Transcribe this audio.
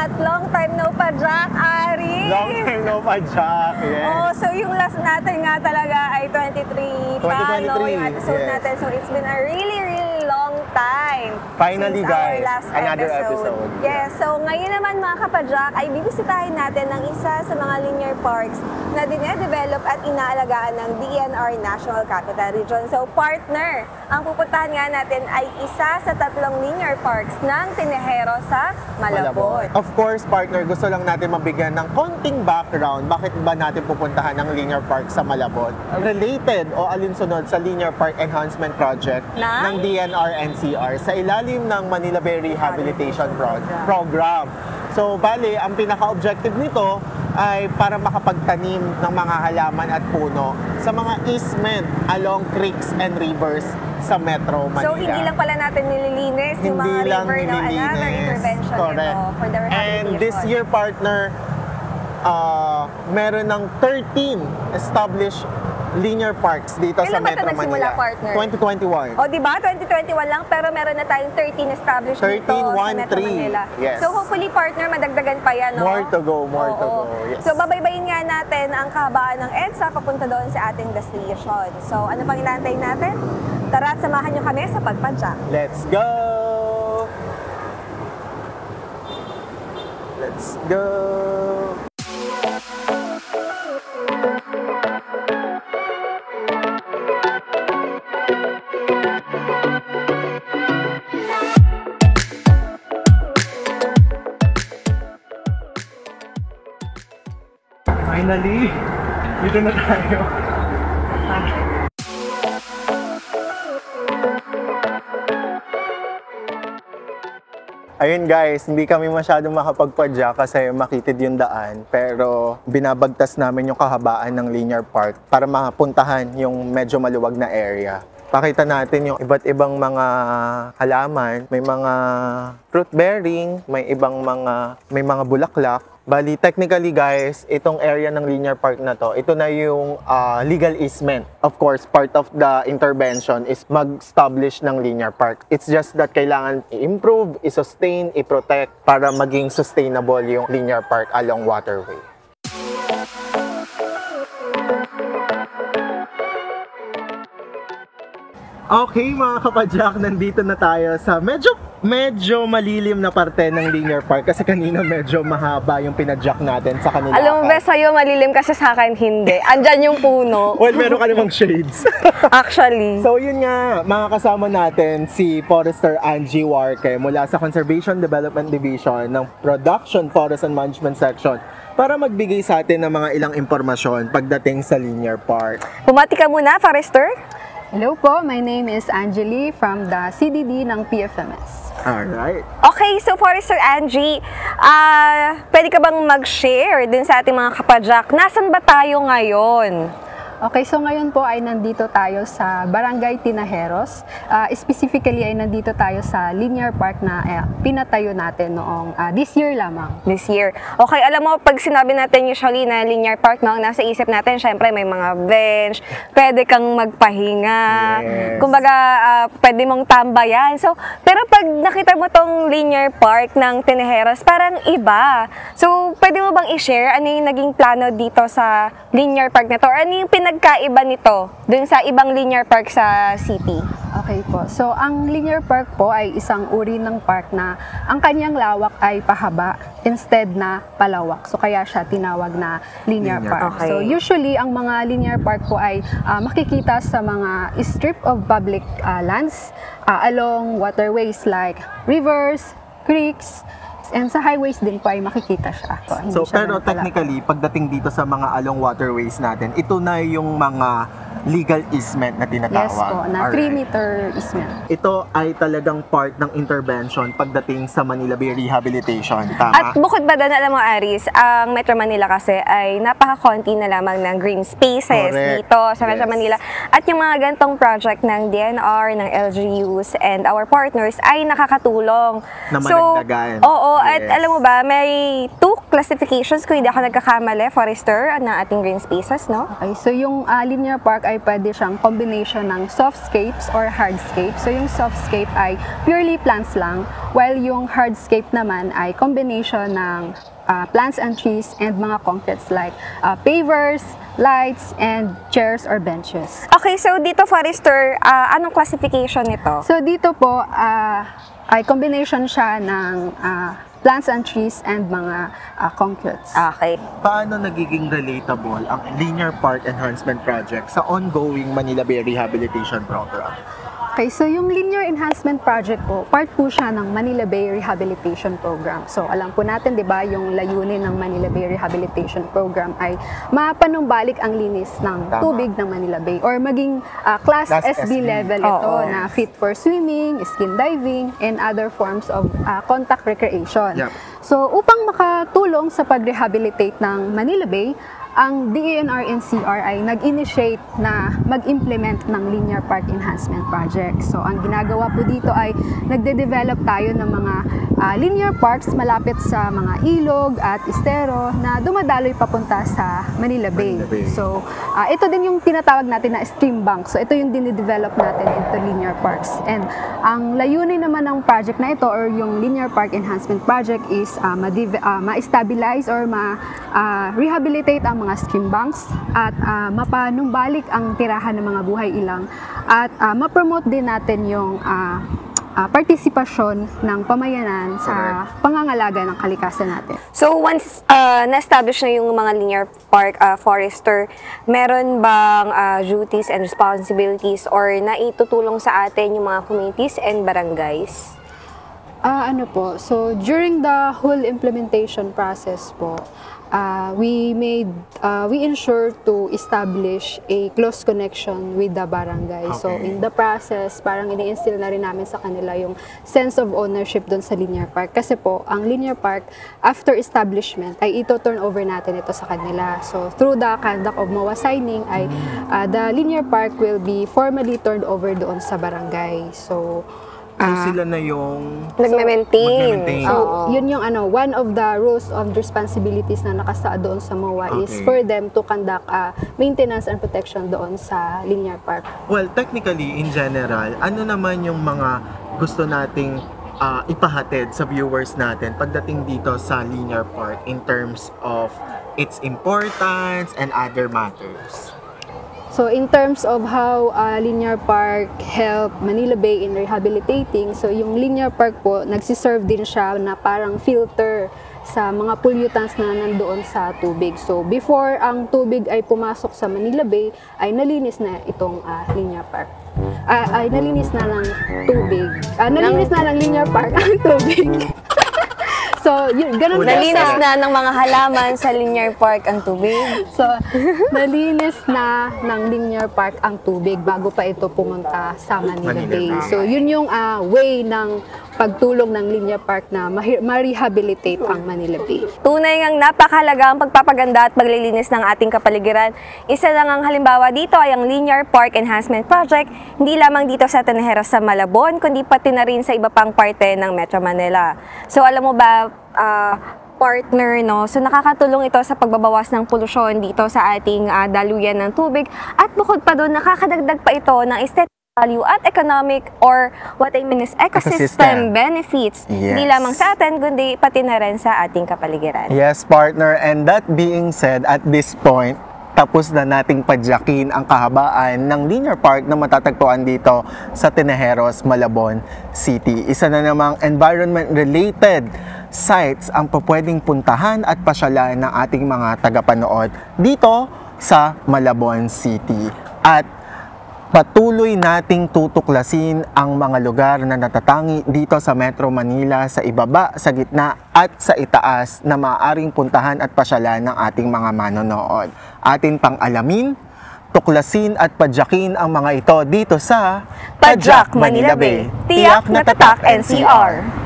Salamat! Long time no pa, Jack, Ari! Long time no pa, Jack. Yes. Oh, so yung last natin nga talaga ay 23 pa, no? Yung episode natin. So it's been a really long time. Finally, since guys, our last another episode. Yes, so ngayon naman mga kapadyak ay bibisitahin natin ng isa sa mga linear parks na dinedevelop at inaalagaan ng DENR National Capital Region. So partner, ang pupuntahan nga natin ay isa sa 3 linear parks ng Tinejero sa Malabon. Of course, partner, gusto lang natin mabigyan ng konting background. Bakit ba natin pupuntahan ng linear park sa Malabon? Related o alinsunod sa Linear Park Enhancement Project ng DENR NCR sa ilalim ng Manila Bay Rehabilitation Program. So, bali, ang pinaka-objective nito ay para makapagtanim ng mga halaman at puno sa mga easement along creeks and rivers sa Metro Manila. So, hindi lang pala natin nililinis yung mga river, no? Another intervention ito for the rehabilitation. And this year, partner, meron ng 13 established linear parks dito sa Metro Manila. Partner? 2021. O, di ba? 2021 lang, pero meron na tayong 13 established dito sa Metro Manila. Yes. So, hopefully, partner, madagdagan pa yan, no? More to go, more to go. Yes. So, babaybayin nga natin ang kahabaan ng EDSA papunta doon sa ating destination. So, ano pang inaantay natin? Tara at samahan nyo kami sa pagpadyak. Let's go! Let's go! Finally, dito na tayo. Ayun guys, hindi kami masyadong makapagpadya kasi makitid yung daan. Pero binabagtas namin yung kahabaan ng linear park para mapuntahan yung medyo maluwag na area. Pakita natin yung iba't ibang mga halaman, may mga fruit bearing, may mga bulaklak. Bali, technically guys, itong area ng linear park na to, ito na yung legal easement. Of course, part of the intervention is mag-establish ng linear park. It's just that kailangan i-improve, i-sustain, i-protect para maging sustainable yung linear park along waterway. Okay mga kapadyak, nandito na tayo sa medyo malilim na parte ng linear park kasi kanina medyo mahaba yung pinadyak natin sa kanila. Alam mo ba sa'yo malilim kasi sa akin hindi. Andyan yung puno. Well, meron ka namang shades. Actually. So yun nga, makakasama natin si Forester Angie Warke mula sa Conservation Development Division ng Production Forest and Management Section para magbigay sa atin ng mga ilang impormasyon pagdating sa linear park. Pumati ka muna, Forester. Hello po, my name is Angeli from the CDD ng PFMS. Alright. Okay, so Forester Angie, pwede ka bang mag-share din sa ating mga kapadyak? Nasaan ba tayo ngayon? Okay, so ngayon po ay nandito tayo sa Barangay Tinajeros. Specifically ay nandito tayo sa linear park na pinatayo natin noong this year lamang. This year. Okay, alam mo, pag sinabi natin usually na linear park, no, ang nasa isip natin, syempre may mga bench, pwede kang magpahinga, kumbaga pwede mong tambayan. So, pero pag nakita mo tong linear park ng Tinajeros, parang iba. So, pwede mo bang i-share ano yung naging plano dito sa linear park na to? Or ano yung pinagkaiba nito dun sa ibang linear park sa city? Okay po. So, ang linear park po ay isang uri ng park na ang kanyang lawak ay pahaba instead na palawak. So, kaya siya tinawag na linear park. Okay. So, usually, ang mga linear park po ay makikita sa mga strip of public lands along waterways like rivers, creeks, and sa highways din po ay makikita siya. So, pero technically, pagdating dito sa mga along waterways natin, ito na yung mga legal easement na tinatawag. Yes po, na 3-meter easement. Ito ay talagang part ng intervention pagdating sa Manila Bay Rehabilitation. Tama? At bukod ba doon, alam mo Aris, ang Metro Manila kasi ay napaka-konti na lamang ng green spaces dito sa Metro Manila. At yung mga gantong project ng DNR, ng LGUs, and our partners ay nakakatulong. Na managdagan. Oo, at alam mo ba, may 2 classifications, kung hindi ako nagkakamali, Forester, ng ating green spaces, no? Okay, so yung linear park ay pwede siyang combination ng softscapes or hardscape. So yung softscape ay purely plants lang, while yung hardscape naman ay combination ng plants and trees and mga concretes like pavers, lights, and chairs or benches. Okay, so dito, Forester, anong classification nito? So dito po ay combination siya ng plants and trees and mga concretes. Okay. Paano nagiging relatable ang Linear Park Enhancement Project sa ongoing Manila Bay Rehabilitation Program? Okay, so yung Linear Enhancement Project po, part po siya ng Manila Bay Rehabilitation Program. So alam po natin, di ba, yung layunin ng Manila Bay Rehabilitation Program ay mapanumbalik ang linis ng tubig ng Manila Bay or maging Class SB level ito na fit for swimming, skin diving, and other forms of contact recreation. Yep. So upang makatulong sa pag-rehabilitate ng Manila Bay, ang DENR-NCR ay nag-initiate na mag-implement ng Linear Park Enhancement Project. So, ang ginagawa po dito ay nagde-develop tayo ng mga linear parks malapit sa mga ilog at estero na dumadaloy papunta sa Manila Bay. So, ito din yung tinatawag natin na stream bank. So, ito yung dinidevelop natin into linear parks. And ang layunin naman ng project na ito or yung Linear Park Enhancement Project is ma-stabilize or ma-rehabilitate ang mga stream banks at mapanumbalik ang tirahan ng mga buhay ilang at ma-promote din natin yung partisipasyon ng pamayanan sa pangangalaga ng kalikasan natin. So once na-establish na yung mga linear park, Forester, meron bang duties and responsibilities or naitutulong sa atin yung mga communities and barangays? Ano po, so during the whole implementation process po, we ensure to establish a close connection with the barangay. Okay. So in the process, parang ini-instill na rin namin sa kanila yung sense of ownership doon sa linear park. Kasi po, ang linear park, after establishment, ay ito-turn over natin ito sa kanila. So through the conduct of MOA signing, ay the linear park will be formally turned over doon sa barangay. So sila na yung nagme-maintain. So, yun yung one of the rules of responsibilities na nakasaad doon sa MOA is for them to conduct maintenance and protection doon sa linear park. Well, technically, in general, ano naman yung mga gusto nating ipahatid sa viewers natin pagdating dito sa linear park in terms of its importance and other matters? So in terms of how linear park help Manila Bay in rehabilitating, so yung linear park po, nagsiserve din siya na parang filter sa mga pollutants na nandoon sa tubig. So before ang tubig ay pumasok sa Manila Bay, ay nalinis na itong linear park. Ay nalinis na ng tubig. Nalinis na ng linear park ang tubig. So, yun, ganun nalinis na ng mga halaman sa linear park ang tubig. So, nalinis na ng linear park ang tubig bago pa ito pumunta sa Manila Bay. So, yun yung way ng pagtulong ng linear park na ma-rehabilitate ang Manila Bay. Tunay ngang napakahalaga ang pagpapaganda at paglilinis ng ating kapaligiran. Isa lang ang halimbawa dito ay ang Linear Park Enhancement Project, hindi lamang dito sa Tenejeros sa Malabon, kundi pati na rin sa iba pang parte ng Metro Manila. So alam mo ba, partner, no? So nakakatulong ito sa pagbabawas ng polusyon dito sa ating daluyan ng tubig at bukod pa doon, nakakadagdag pa ito ng aesthetic value at economic or what I mean is ecosystem benefits. Yes. Hindi lamang sa atin, kundi pati na rin sa ating kapaligiran. Yes, partner. And that being said, at this point, tapos na nating padyakin ang kahabaan ng linear park na matatagpuan dito sa Tenejeros, Malabon City. Isa na namang environment-related sites ang pwedeng puntahan at pasyalan ng ating mga tagapanood dito sa Malabon City. At patuloy nating tutuklasin ang mga lugar na natatangi dito sa Metro Manila, sa ibaba, sa gitna at sa itaas na maaaring puntahan at pasyalan ng ating mga manonood. Atin pang alamin, tuklasin at padyakin ang mga ito dito sa Padyak Manila Bay, tiyak na tatak NCR.